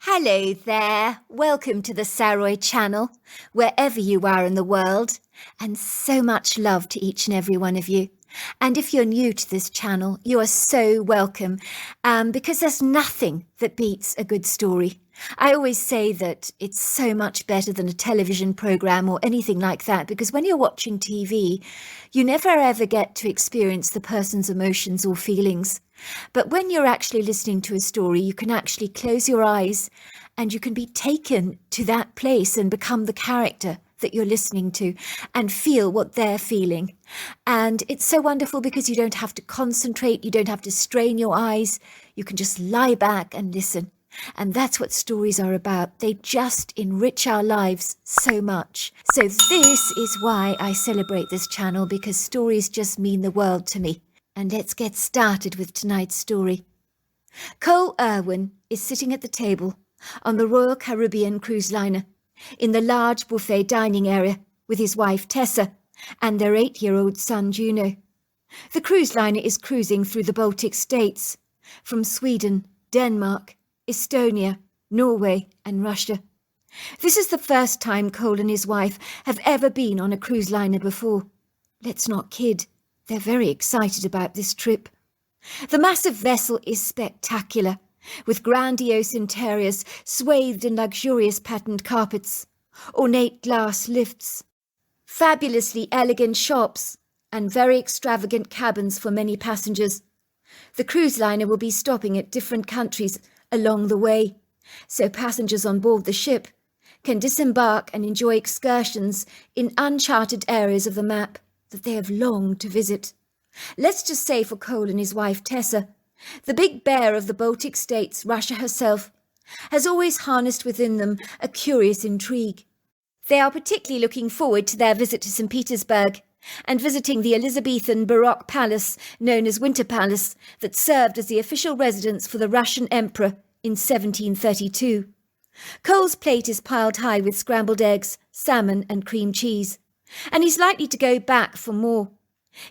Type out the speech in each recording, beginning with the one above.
Hello there, welcome to the Saroy channel, wherever you are in the world, and so much love to each and every one of you. And if you're new to this channel, you are so welcome, because there's nothing that beats a good story. I always say that it's so much better than a television program or anything like that, because when you're watching TV, you never ever get to experience the person's emotions or feelings. But when you're actually listening to a story, you can actually close your eyes and you can be taken to that place and become the character that you're listening to and feel what they're feeling. And it's so wonderful because you don't have to concentrate, you don't have to strain your eyes, you can just lie back and listen. And that's what stories are about. They just enrich our lives so much. So this is why I celebrate this channel, because stories just mean the world to me. And let's get started with tonight's story. Cole Irwin is sitting at the table on the Royal Caribbean cruise liner in the large buffet dining area with his wife Tessa and their 8-year-old son Juno. The cruise liner is cruising through the Baltic states from Sweden, Denmark, Estonia, Norway and Russia. This is the first time Cole and his wife have ever been on a cruise liner before. Let's not kid. They're very excited about this trip. The massive vessel is spectacular, with grandiose interiors swathed in luxurious patterned carpets, ornate glass lifts, fabulously elegant shops, and very extravagant cabins for many passengers. The cruise liner will be stopping at different countries along the way, so passengers on board the ship can disembark and enjoy excursions in uncharted areas of the map that they have longed to visit. Let's just say for Cole and his wife Tessa, the big bear of the Baltic states, Russia herself, has always harnessed within them a curious intrigue. They are particularly looking forward to their visit to St. Petersburg and visiting the Elizabethan Baroque palace known as Winter Palace that served as the official residence for the Russian Emperor in 1732. Cole's plate is piled high with scrambled eggs, salmon and cream cheese, and he's likely to go back for more.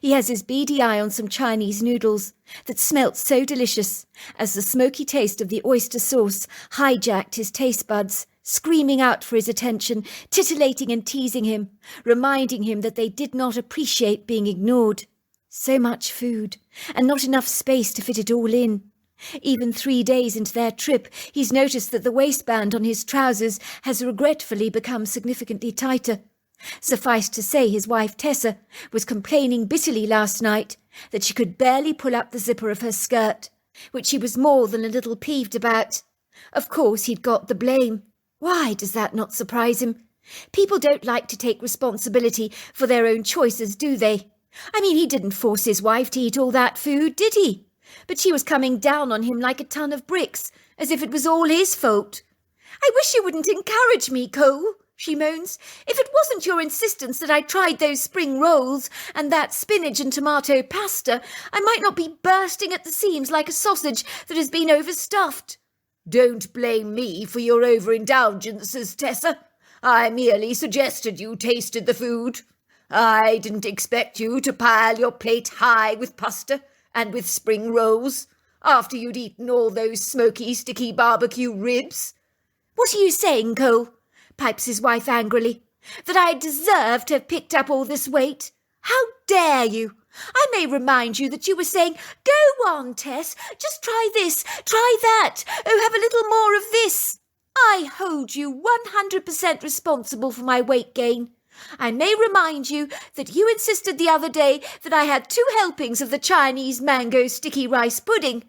He has his beady eye on some Chinese noodles that smelt so delicious as the smoky taste of the oyster sauce hijacked his taste buds, screaming out for his attention, titillating and teasing him, reminding him that they did not appreciate being ignored. So much food, and not enough space to fit it all in. Even 3 days into their trip, he's noticed that the waistband on his trousers has regretfully become significantly tighter. Suffice to say, his wife Tessa was complaining bitterly last night that she could barely pull up the zipper of her skirt, which she was more than a little peeved about. Of course, he'd got the blame. Why does that not surprise him? People don't like to take responsibility for their own choices, do they? I mean, he didn't force his wife to eat all that food, did he? But she was coming down on him like a ton of bricks, as if it was all his fault. "I wish you wouldn't encourage me, Cole," she moans. "If it wasn't your insistence that I tried those spring rolls and that spinach and tomato pasta, I might not be bursting at the seams like a sausage that has been overstuffed." "Don't blame me for your overindulgences, Tessa. I merely suggested you tasted the food. I didn't expect you to pile your plate high with pasta and with spring rolls after you'd eaten all those smoky, sticky barbecue ribs." "What are you saying, Cole?" pipes his wife angrily. "That I deserve to have picked up all this weight? How dare you? I may remind you that you were saying, 'Go on, Tess, just try this, try that, oh, have a little more of this.' I hold you 100% responsible for my weight gain. I may remind you that you insisted the other day that I had 2 helpings of the Chinese mango sticky rice pudding."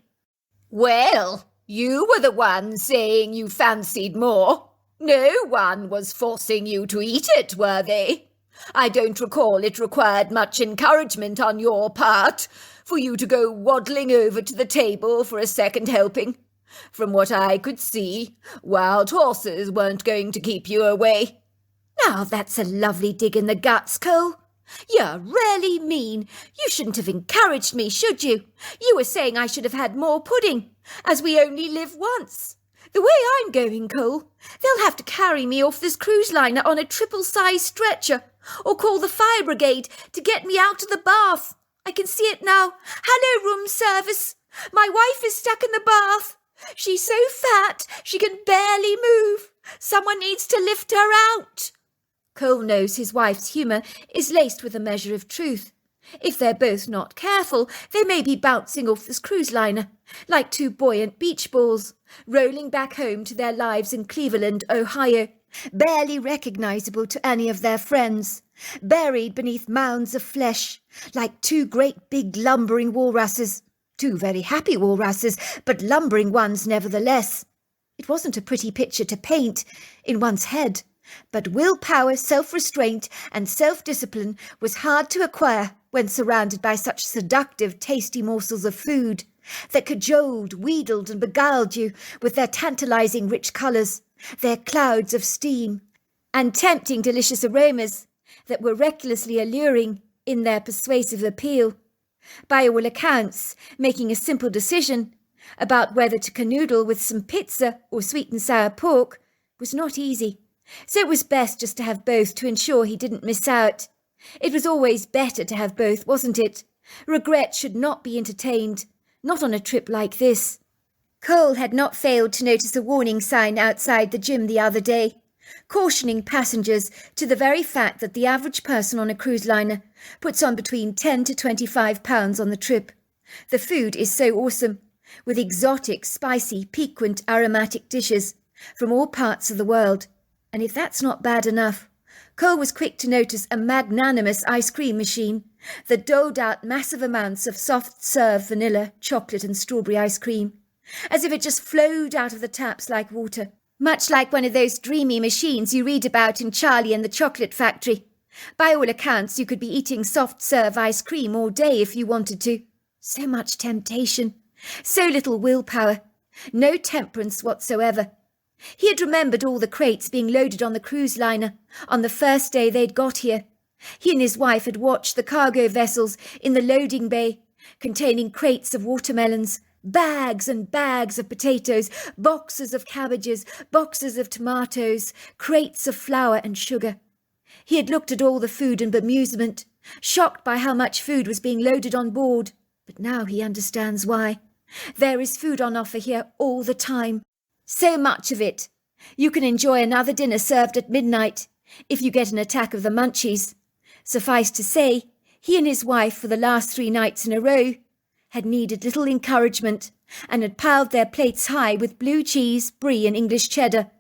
"Well, you were the one saying you fancied more. No one was forcing you to eat it, were they? I don't recall it required much encouragement on your part for you to go waddling over to the table for a second helping. From what I could see, wild horses weren't going to keep you away." "Now that's a lovely dig in the guts, Cole. You're really mean. You shouldn't have encouraged me, should you? You were saying I should have had more pudding, as we only live once. The way I'm going, Cole, they'll have to carry me off this cruise liner on a triple-size stretcher, or call the fire brigade to get me out of the bath. I can see it now. Hello, room service. My wife is stuck in the bath. She's so fat she can barely move. Someone needs to lift her out. Cole knows his wife's humour is laced with a measure of truth. If they're both not careful, they may be bouncing off this cruise liner, like two buoyant beach balls, rolling back home to their lives in Cleveland, Ohio, barely recognisable to any of their friends, buried beneath mounds of flesh, like two great big lumbering walruses. Two very happy walruses, but lumbering ones nevertheless. It wasn't a pretty picture to paint in one's head, but willpower, self-restraint and self-discipline was hard to acquire when surrounded by such seductive, tasty morsels of food that cajoled, wheedled and beguiled you with their tantalising rich colours, their clouds of steam, and tempting delicious aromas that were recklessly alluring in their persuasive appeal. By all accounts, making a simple decision about whether to canoodle with some pizza or sweet and sour pork was not easy, so it was best just to have both to ensure he didn't miss out. It was always better to have both, wasn't it? Regret should not be entertained, not on a trip like this. Cole had not failed to notice a warning sign outside the gym the other day, cautioning passengers to the very fact that the average person on a cruise liner puts on between 10 to 25 pounds on the trip. The food is so awesome, with exotic, spicy, piquant, aromatic dishes from all parts of the world. And if that's not bad enough, Cole was quick to notice a magnanimous ice cream machine that doled out massive amounts of soft-serve vanilla, chocolate and strawberry ice cream, as if it just flowed out of the taps like water, much like one of those dreamy machines you read about in Charlie and the Chocolate Factory. By all accounts, you could be eating soft-serve ice cream all day if you wanted to. So much temptation, so little willpower, no temperance whatsoever. He had remembered all the crates being loaded on the cruise liner on the first day they'd got here. He and his wife had watched the cargo vessels in the loading bay, containing crates of watermelons, bags and bags of potatoes, boxes of cabbages, boxes of tomatoes, crates of flour and sugar. He had looked at all the food and bemusement, shocked by how much food was being loaded on board, but now he understands why. There is food on offer here all the time. So much of it. You can enjoy another dinner served at midnight if you get an attack of the munchies. Suffice to say, he and his wife for the last 3 nights in a row had needed little encouragement and had piled their plates high with blue cheese, brie and English cheddar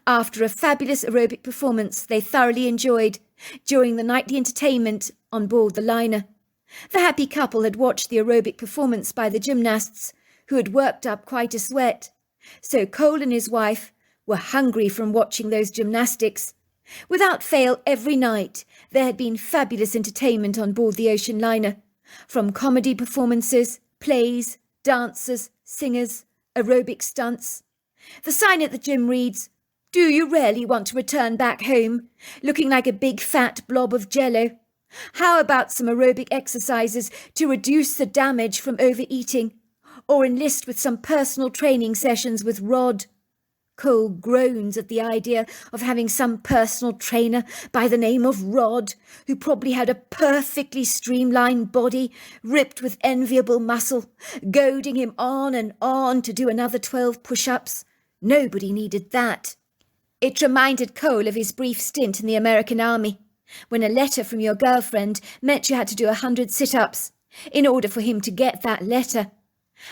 after a fabulous aerobic performance they thoroughly enjoyed during the nightly entertainment on board the liner. The happy couple had watched the aerobic performance by the gymnasts, who had worked up quite a sweat. So Cole and his wife were hungry from watching those gymnastics. Without fail, every night there had been fabulous entertainment on board the ocean liner, from comedy performances, plays, dancers, singers, aerobic stunts. The sign at the gym reads, "Do you really want to return back home, looking like a big fat blob of jello? How about some aerobic exercises to reduce the damage from overeating? Or enlist with some personal training sessions with Rod?" Cole groans at the idea of having some personal trainer by the name of Rod, who probably had a perfectly streamlined body, ripped with enviable muscle, goading him on and on to do another 12 push-ups. Nobody needed that. It reminded Cole of his brief stint in the American Army, when a letter from your girlfriend meant you had to do 100 sit-ups in order for him to get that letter.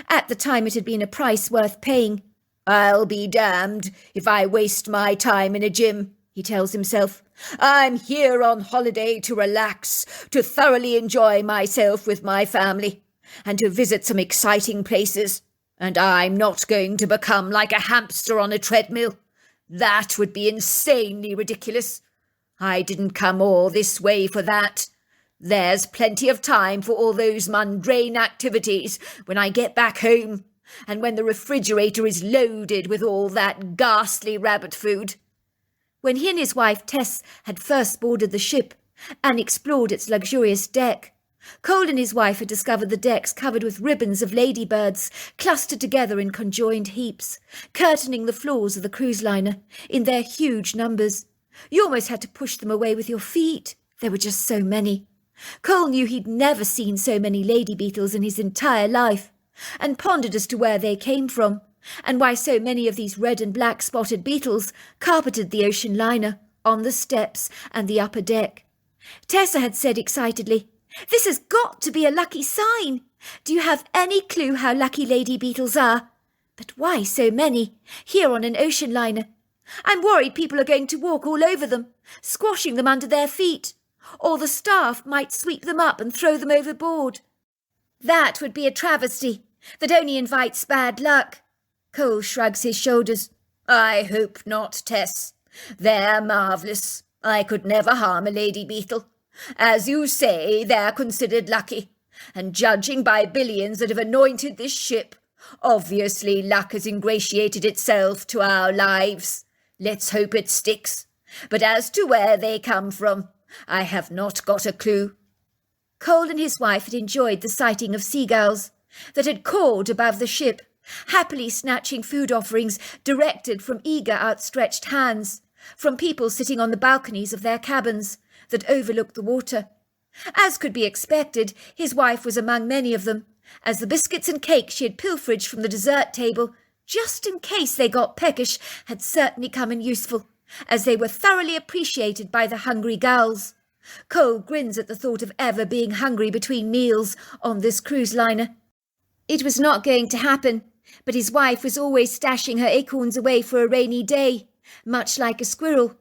At the time it had been a price worth paying. "I'll be damned if I waste my time in a gym," he tells himself. "I'm here on holiday to relax, to thoroughly enjoy myself with my family, and to visit some exciting places. And I'm not going to become like a hamster on a treadmill. That would be insanely ridiculous. I didn't come all this way for that. There's plenty of time for all those mundane activities when I get back home, and when the refrigerator is loaded with all that ghastly rabbit food." When he and his wife Tess had first boarded the ship and explored its luxurious deck, Cole and his wife had discovered the decks covered with ribbons of ladybirds clustered together in conjoined heaps, curtaining the floors of the cruise liner in their huge numbers. You almost had to push them away with your feet. There were just so many. Cole knew he'd never seen so many lady beetles in his entire life, and pondered as to where they came from. and why so many of these red and black spotted beetles carpeted the ocean liner, on the steps and the upper deck. Tessa had said excitedly, "This has got to be a lucky sign. Do you have any clue how lucky lady beetles are? But why so many, here on an ocean liner? I'm worried people are going to walk all over them, squashing them under their feet. Or the staff might sweep them up and throw them overboard. That would be a travesty that only invites bad luck." Cole shrugs his shoulders. "I hope not, Tess. They're marvellous. I could never harm a lady beetle. As you say, they're considered lucky. And judging by billions that have anointed this ship, obviously luck has ingratiated itself to our lives. Let's hope it sticks. But as to where they come from, I have not got a clue." Cole and his wife had enjoyed the sighting of seagulls that had cawed above the ship, happily snatching food offerings directed from eager outstretched hands, from people sitting on the balconies of their cabins that overlooked the water. As could be expected, his wife was among many of them, as the biscuits and cake she had pilferaged from the dessert table, just in case they got peckish, had certainly come in useful, as they were thoroughly appreciated by the hungry gulls. Cole grins at the thought of ever being hungry between meals on this cruise liner. It was not going to happen, but his wife was always stashing her acorns away for a rainy day, much like a squirrel.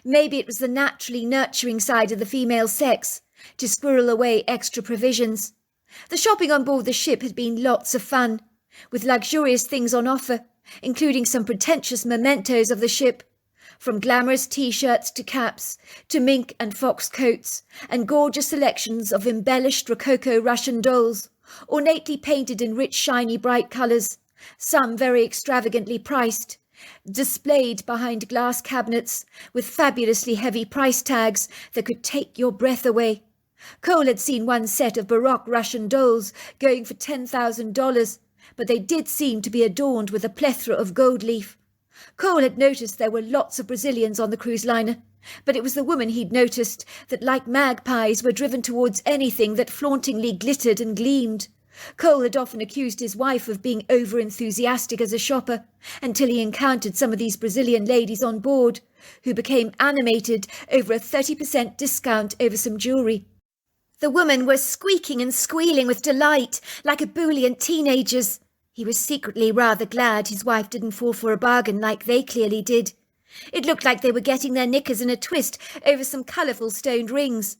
Maybe it was the naturally nurturing side of the female sex, to squirrel away extra provisions. The shopping on board the ship had been lots of fun, with luxurious things on offer, including some pretentious mementos of the ship, from glamorous T-shirts to caps, to mink and fox coats, and gorgeous selections of embellished Rococo Russian dolls, ornately painted in rich, shiny, bright colours, some very extravagantly priced, displayed behind glass cabinets with fabulously heavy price tags that could take your breath away. Cole had seen one set of Baroque Russian dolls going for $10,000, but they did seem to be adorned with a plethora of gold leaf. Cole had noticed there were lots of Brazilians on the cruise liner, but it was the woman he'd noticed that, like magpies, were driven towards anything that flauntingly glittered and gleamed. Cole had often accused his wife of being over-enthusiastic as a shopper, until he encountered some of these Brazilian ladies on board, who became animated over a 30% discount over some jewellery. The women were squeaking and squealing with delight, like ebullient teenagers. He was secretly rather glad his wife didn't fall for a bargain like they clearly did. It looked like they were getting their knickers in a twist over some colourful stoned rings.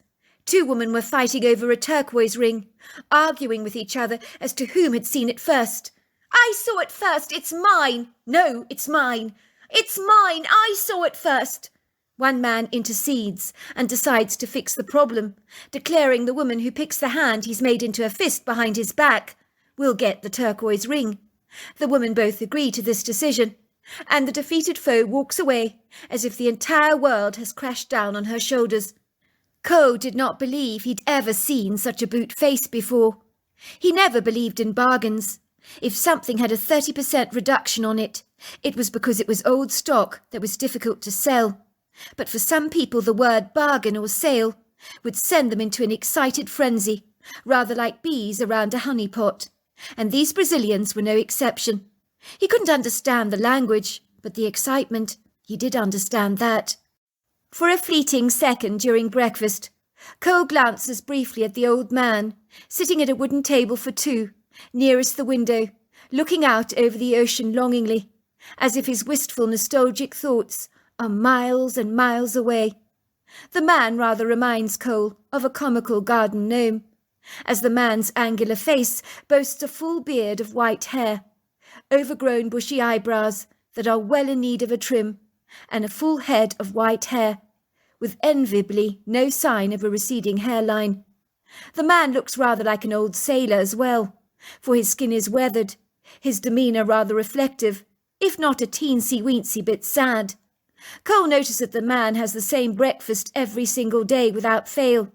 Two women were fighting over a turquoise ring, arguing with each other as to whom had seen it first. "I saw it first, it's mine!" "No, it's mine!" "It's mine, I saw it first!" One man intercedes and decides to fix the problem, declaring the woman who picks the hand he's made into a fist behind his back will get the turquoise ring. The women both agree to this decision, and the defeated foe walks away as if the entire world has crashed down on her shoulders. Cole did not believe he'd ever seen such a boot face before. He never believed in bargains. If something had a 30% reduction on it, it was because it was old stock that was difficult to sell. But for some people the word bargain or sale would send them into an excited frenzy, rather like bees around a honey pot. And these Brazilians were no exception. He couldn't understand the language, but the excitement, he did understand that. For a fleeting second during breakfast, Cole glances briefly at the old man, sitting at a wooden table for two, nearest the window, looking out over the ocean longingly, as if his wistful nostalgic thoughts are miles and miles away. The man rather reminds Cole of a comical garden gnome, as the man's angular face boasts a full beard of white hair, overgrown bushy eyebrows that are well in need of a trim, and a full head of white hair, with enviably no sign of a receding hairline. The man looks rather like an old sailor as well, for his skin is weathered, his demeanour rather reflective, if not a teensy-weensy bit sad. Cole noticed that the man has the same breakfast every single day without fail: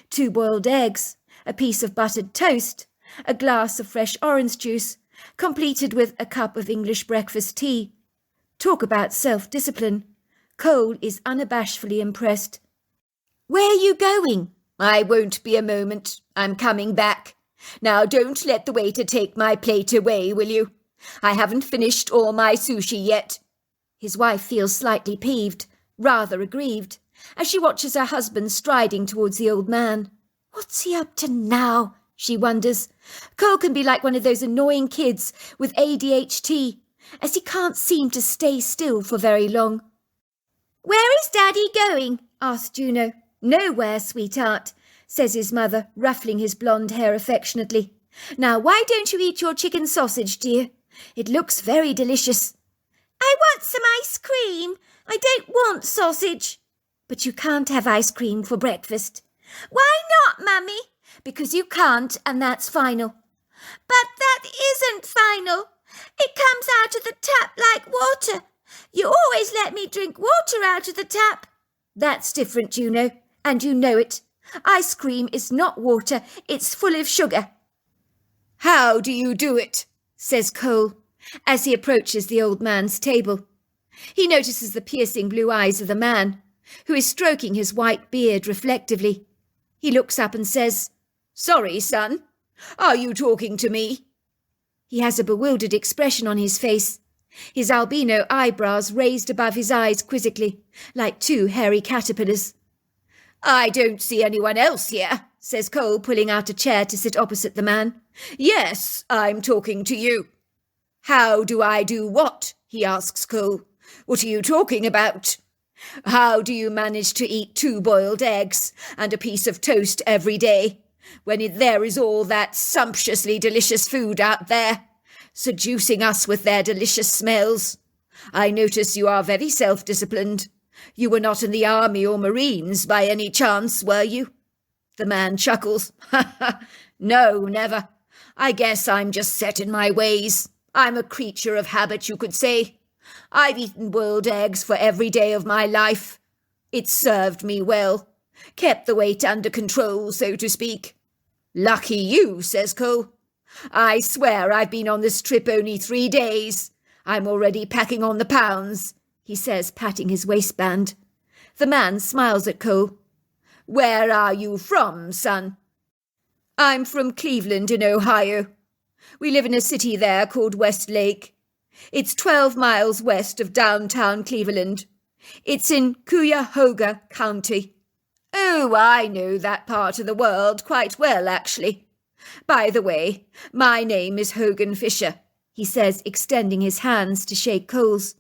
2 boiled eggs, a piece of buttered toast, a glass of fresh orange juice, completed with a cup of English breakfast tea. Talk about self-discipline. Cole is unabashedly impressed. "Where are you going?" "I won't be a moment. I'm coming back. Now don't let the waiter take my plate away, will you? I haven't finished all my sushi yet." His wife feels slightly peeved, rather aggrieved, as she watches her husband striding towards the old man. What's he up to now? She wonders. Cole can be like one of those annoying kids with ADHD, as he can't seem to stay still for very long. "Where is Daddy going?" asked Juno. "Nowhere, sweetheart," says his mother, ruffling his blonde hair affectionately. "Now, why don't you eat your chicken sausage, dear? It looks very delicious." "I want some ice cream. I don't want sausage." "But you can't have ice cream for breakfast." "Why not, Mummy?" "Because you can't, and that's final." "But that isn't final. It comes out of the tap like water. You always let me drink water out of the tap." "That's different, Juno, and you know it. Ice cream is not water, it's full of sugar." "How do you do it?" says Cole, as he approaches the old man's table. He notices the piercing blue eyes of the man, who is stroking his white beard reflectively. He looks up and says, "Sorry, son. Are you talking to me?" He has a bewildered expression on his face, his albino eyebrows raised above his eyes quizzically, like two hairy caterpillars. "I don't see anyone else here," says Cole, pulling out a chair to sit opposite the man. "Yes, I'm talking to you." "How do I do what?" he asks Cole. "What are you talking about? How do you manage to eat 2 boiled eggs and a piece of toast every day, when there is all that sumptuously delicious food out there, seducing us with their delicious smells? I notice you are very self-disciplined. You were not in the army or marines by any chance, were you?" The man chuckles. "No, never. I guess I'm just set in my ways. I'm a creature of habit, you could say. I've eaten boiled eggs for every day of my life. It's served me well, kept the weight under control, so to speak." "Lucky you," says Cole. "I swear I've been on this trip only 3 days. I'm already packing on the pounds," he says, patting his waistband. The man smiles at Cole. "Where are you from, son?" "I'm from Cleveland in Ohio. We live in a city there called Westlake. It's 12 miles west of downtown Cleveland. It's in Cuyahoga County." "Oh, I know that part of the world quite well, actually. By the way, my name is Hogan Fisher," he says, extending his hands to shake Cole's.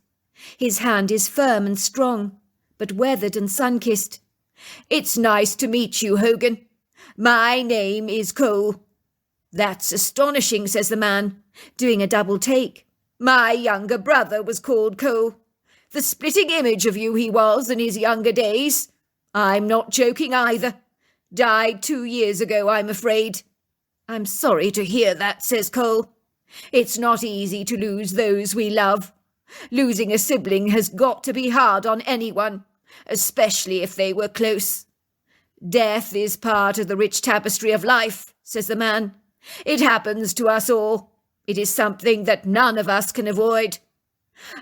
His hand is firm and strong, but weathered and sun-kissed. "It's nice to meet you, Hogan. My name is Cole." "That's astonishing," says the man, doing a double take. "My younger brother was called Cole. The splitting image of you he was in his younger days. I'm not joking either. Died 2 years ago, I'm afraid." "I'm sorry to hear that," says Cole. "It's not easy to lose those we love. Losing a sibling has got to be hard on anyone, especially if they were close." "Death is part of the rich tapestry of life," says the man. "It happens to us all. It is something that none of us can avoid.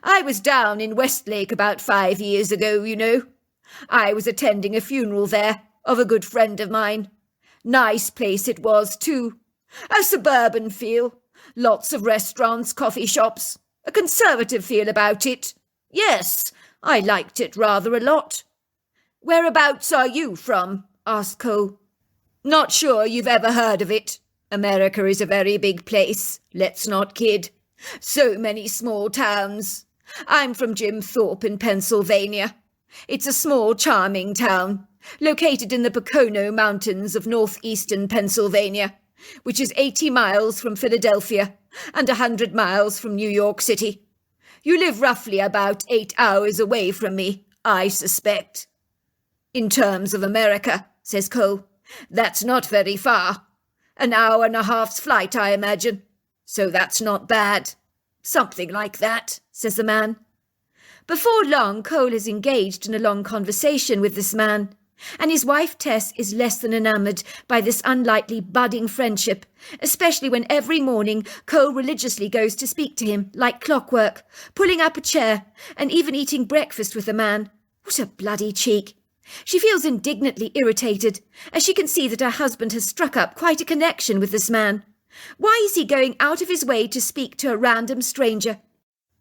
I was down in Westlake about 5 years ago, you know. I was attending a funeral there of a good friend of mine. Nice place it was, too. A suburban feel. Lots of restaurants, coffee shops. A conservative feel about it. Yes, I liked it rather a lot." "Whereabouts are you from?" asked Cole. "Not sure you've ever heard of it. America is a very big place, let's not kid. So many small towns. I'm from Jim Thorpe in Pennsylvania. It's a small, charming town, located in the Pocono Mountains of northeastern Pennsylvania, which is 80 miles from Philadelphia and 100 miles from New York City. You live roughly about 8 hours away from me, I suspect." "In terms of America," says Cole, "that's not very far. An hour and a half's flight, I imagine. So that's not bad." "Something like that," says the man. Before long, Cole is engaged in a long conversation with this man, and his wife Tess is less than enamoured by this unlikely budding friendship, especially when every morning Cole religiously goes to speak to him, like clockwork, pulling up a chair, and even eating breakfast with the man. What a bloody cheek! She feels indignantly irritated, as she can see that her husband has struck up quite a connection with this man. Why is he going out of his way to speak to a random stranger?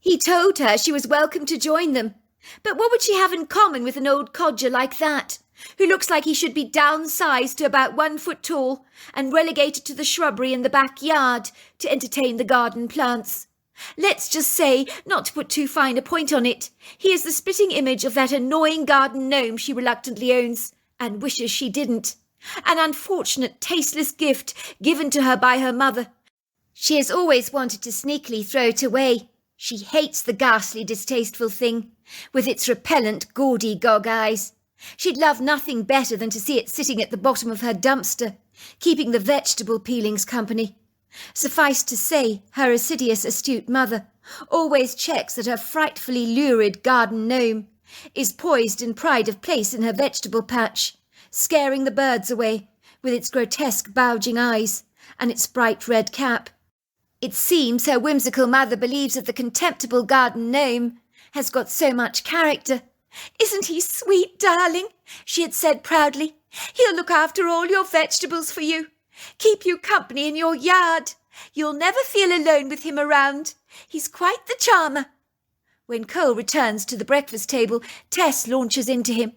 He told her she was welcome to join them. But what would she have in common with an old codger like that, who looks like he should be downsized to about 1 foot tall and relegated to the shrubbery in the backyard to entertain the garden plants? Let's just say, not to put too fine a point on it, he is the spitting image of that annoying garden gnome she reluctantly owns and wishes she didn't. An unfortunate, tasteless gift given to her by her mother. She has always wanted to sneakily throw it away. She hates the ghastly, distasteful thing, with its repellent, gaudy gog eyes. She'd love nothing better than to see it sitting at the bottom of her dumpster, keeping the vegetable peelings company. Suffice to say, her assiduous, astute mother always checks that her frightfully lurid garden gnome is poised in pride of place in her vegetable patch, scaring the birds away with its grotesque gouging eyes and its bright red cap. It seems her whimsical mother believes that the contemptible garden gnome has got so much character. "Isn't he sweet, darling?" she had said proudly. "He'll look after all your vegetables for you, keep you company in your yard. You'll never feel alone with him around. He's quite the charmer." When Cole returns to the breakfast table, Tess launches into him.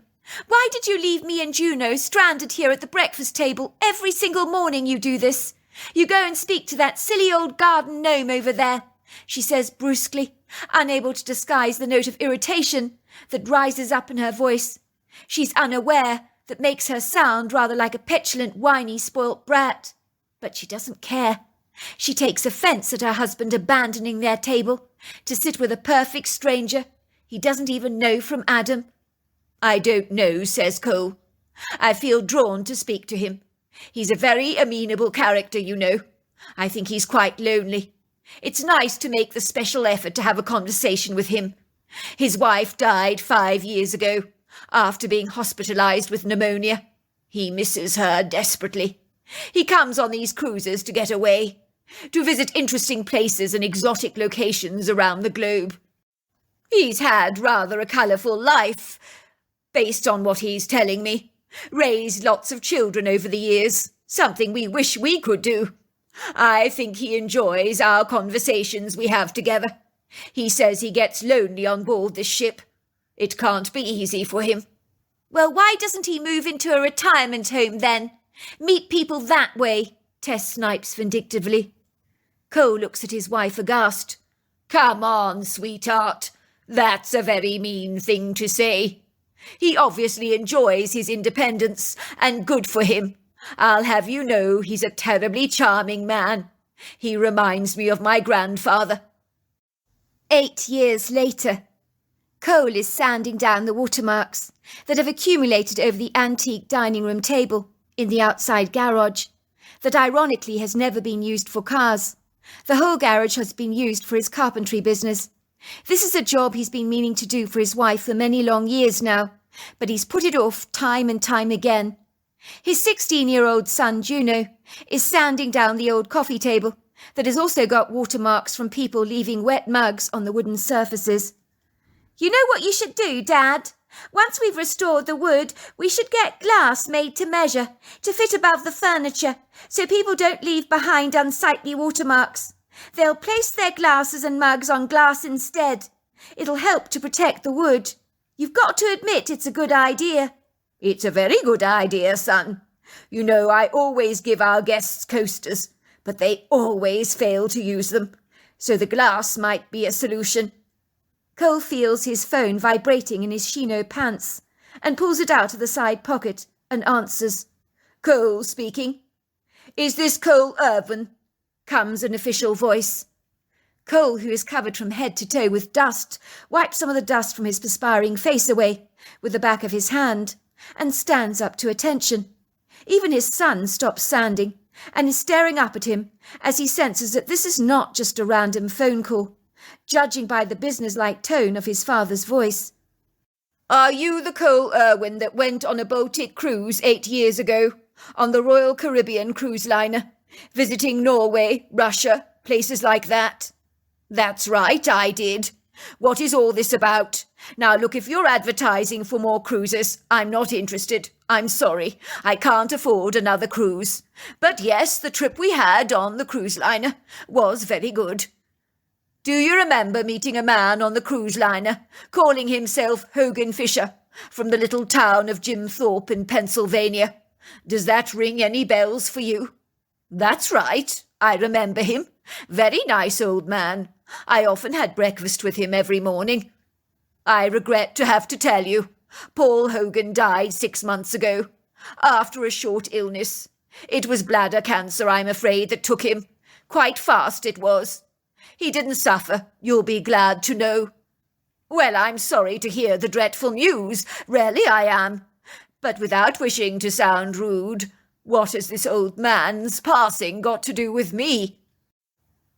"Why did you leave me and Juno stranded here at the breakfast table? Every single morning you do this. You go and speak to that silly old garden gnome over there," she says brusquely, unable to disguise the note of irritation that rises up in her voice. She's unaware that makes her sound rather like a petulant, whiny, spoilt brat. But she doesn't care. She takes offence at her husband abandoning their table to sit with a perfect stranger he doesn't even know from Adam. "I don't know," says Cole. "I feel drawn to speak to him. He's a very amenable character, you know. I think he's quite lonely. It's nice to make the special effort to have a conversation with him. His wife died 5 years ago, after being hospitalized with pneumonia. He misses her desperately. He comes on these cruises to get away, to visit interesting places and exotic locations around the globe. He's had rather a colourful life, based on what he's telling me. Raised lots of children over the years, something we wish we could do. I think he enjoys our conversations we have together. He says he gets lonely on board this ship. It can't be easy for him." "Well, why doesn't he move into a retirement home then? Meet people that way," Tess snipes vindictively. Cole looks at his wife aghast. "Come on, sweetheart. That's a very mean thing to say. He obviously enjoys his independence, and good for him. I'll have you know he's a terribly charming man. He reminds me of my grandfather." 8 years later, Cole is sanding down the watermarks that have accumulated over the antique dining room table in the outside garage, that ironically has never been used for cars. The whole garage has been used for his carpentry business. This is a job he's been meaning to do for his wife for many long years now, but he's put it off time and time again. His 16-year-old son, Juno, is sanding down the old coffee table that has also got watermarks from people leaving wet mugs on the wooden surfaces. "You know what you should do, Dad? Once we've restored the wood, we should get glass made to measure, to fit above the furniture, so people don't leave behind unsightly watermarks. They'll place their glasses and mugs on glass instead. It'll help to protect the wood. You've got to admit it's a good idea." "It's a very good idea, son. You know, I always give our guests coasters, but they always fail to use them, so the glass might be a solution." Cole feels his phone vibrating in his chino pants and pulls it out of the side pocket and answers. "Cole speaking." "Is this Cole Irvin?" comes an official voice. Cole, who is covered from head to toe with dust, wipes some of the dust from his perspiring face away with the back of his hand and stands up to attention. Even his son stops sanding and is staring up at him as he senses that this is not just a random phone call, judging by the businesslike tone of his father's voice. "Are you the Cole Irwin that went on a Baltic cruise 8 years ago, on the Royal Caribbean cruise liner, visiting Norway, Russia, places like that?" "That's right, I did. What is all this about? Now look, if you're advertising for more cruises, I'm not interested. I'm sorry, I can't afford another cruise. But yes, the trip we had on the cruise liner was very good. Do you remember meeting a man on the cruise liner, calling himself Hogan Fisher, from the little town of Jim Thorpe in Pennsylvania? Does that ring any bells for you? That's right, I remember him. Very nice old man. I often had breakfast with him every morning. I regret to have to tell you, Paul Hogan died 6 months ago, after a short illness. It was bladder cancer, I'm afraid, that took him. Quite fast it was. He didn't suffer, you'll be glad to know. Well, I'm sorry to hear the dreadful news, really I am. But without wishing to sound rude, what has this old man's passing got to do with me?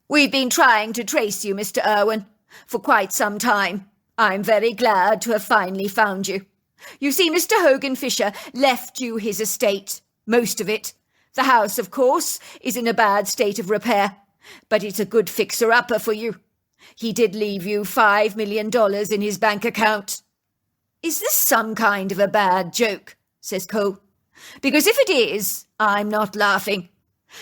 We've been trying to trace you, Mr. Irwin, for quite some time. I'm very glad to have finally found you. You see, Mr. Hogan Fisher left you his estate, most of it. The house, of course, is in a bad state of repair, but it's a good fixer-upper for you. He did leave you $5 million in his bank account. Is this some kind of a bad joke? Says Cole. Because if it is, I'm not laughing.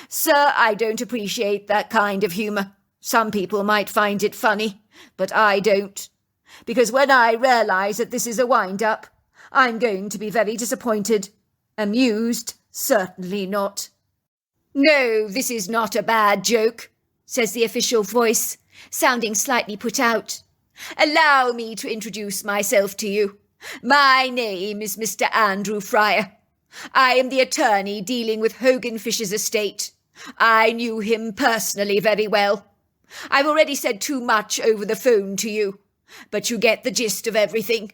Sir, I don't appreciate that kind of humour. Some people might find it funny, but I don't. Because when I realise that this is a wind-up, I'm going to be very disappointed. Amused? Certainly not. No, this is not a bad joke, says the official voice, sounding slightly put out. Allow me to introduce myself to you. My name is Mr. Andrew Fryer. I am the attorney dealing with Hogan Fisher's estate. I knew him personally very well. I've already said too much over the phone to you, but you get the gist of everything.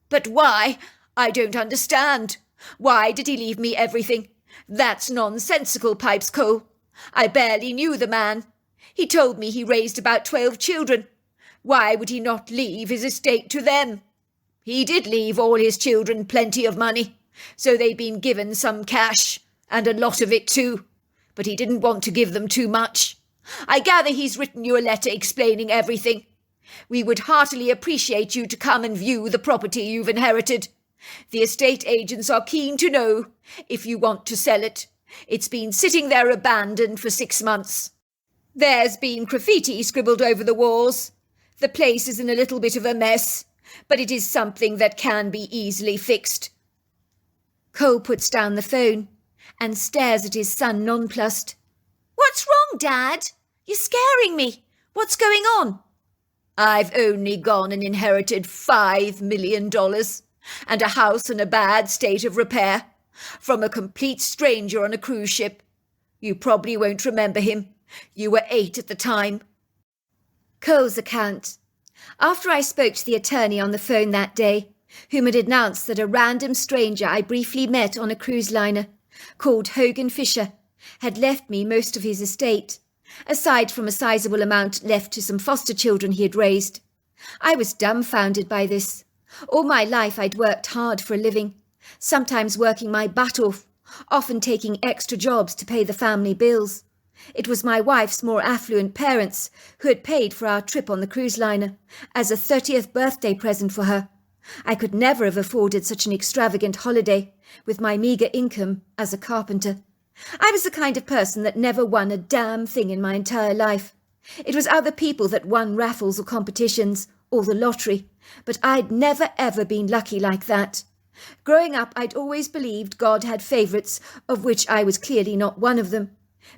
But why? I don't understand. Why did he leave me everything? That's nonsensical, Pipes Cole. I barely knew the man. He told me he raised about 12 children. Why would he not leave his estate to them? He did leave all his children plenty of money, so they've been given some cash, and a lot of it too. But he didn't want to give them too much. I gather he's written you a letter explaining everything. We would heartily appreciate you to come and view the property you've inherited. The estate agents are keen to know if you want to sell it. It's been sitting there abandoned for 6 months. There's been graffiti scribbled over the walls. The place is in a little bit of a mess, but it is something that can be easily fixed. Cole puts down the phone and stares at his son nonplussed. What's wrong, Dad? You're scaring me. What's going on? I've only gone and inherited $5 million and a house in a bad state of repair from a complete stranger on a cruise ship. You probably won't remember him. You were 8 at the time. Cole's account. After I spoke to the attorney on the phone that day, whom had announced that a random stranger I briefly met on a cruise liner, called Hogan Fisher, had left me most of his estate, aside from a sizable amount left to some foster children he had raised. I was dumbfounded by this. All my life I'd worked hard for a living, sometimes working my butt off, often taking extra jobs to pay the family bills. It was my wife's more affluent parents who had paid for our trip on the cruise liner as a 30th birthday present for her. I could never have afforded such an extravagant holiday with my meagre income as a carpenter. I was the kind of person that never won a damn thing in my entire life. It was other people that won raffles or competitions or the lottery, but I'd never ever been lucky like that. Growing up, I'd always believed God had favourites, of which I was clearly not one of them.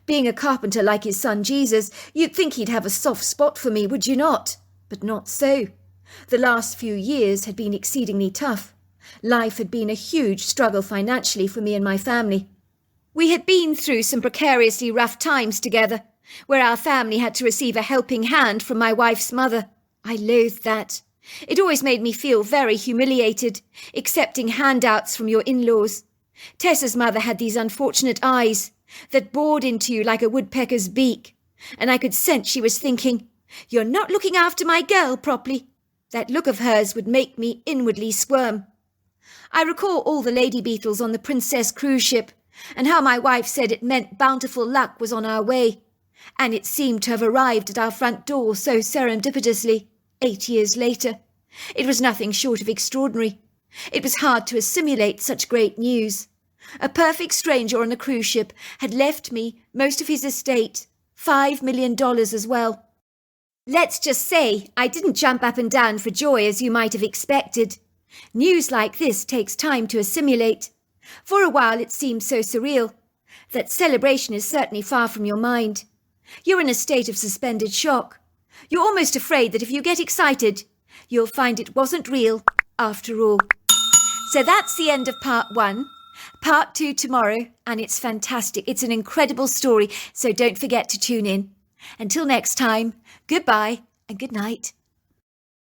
Being a carpenter like his son Jesus, you'd think he'd have a soft spot for me, would you not? But not so. The last few years had been exceedingly tough. Life had been a huge struggle financially for me and my family. We had been through some precariously rough times together, where our family had to receive a helping hand from my wife's mother. I loathed that. It always made me feel very humiliated, accepting handouts from your in-laws. Tessa's mother had these unfortunate eyes that bored into you like a woodpecker's beak, and I could sense she was thinking, "You're not looking after my girl properly." That look of hers would make me inwardly squirm. I recall all the lady beetles on the Princess cruise ship, and how my wife said it meant bountiful luck was on our way, and it seemed to have arrived at our front door so serendipitously, 8 years later. It was nothing short of extraordinary. It was hard to assimilate such great news. A perfect stranger on a cruise ship had left me most of his estate, $5 million as well. Let's just say I didn't jump up and down for joy as you might have expected. News like this takes time to assimilate. For a while it seems so surreal. That celebration is certainly far from your mind. You're in a state of suspended shock. You're almost afraid that if you get excited, you'll find it wasn't real after all. So that's the end of part 1. Part 2 tomorrow, and it's fantastic. It's an incredible story, so don't forget to tune in. Until next time, goodbye and good night.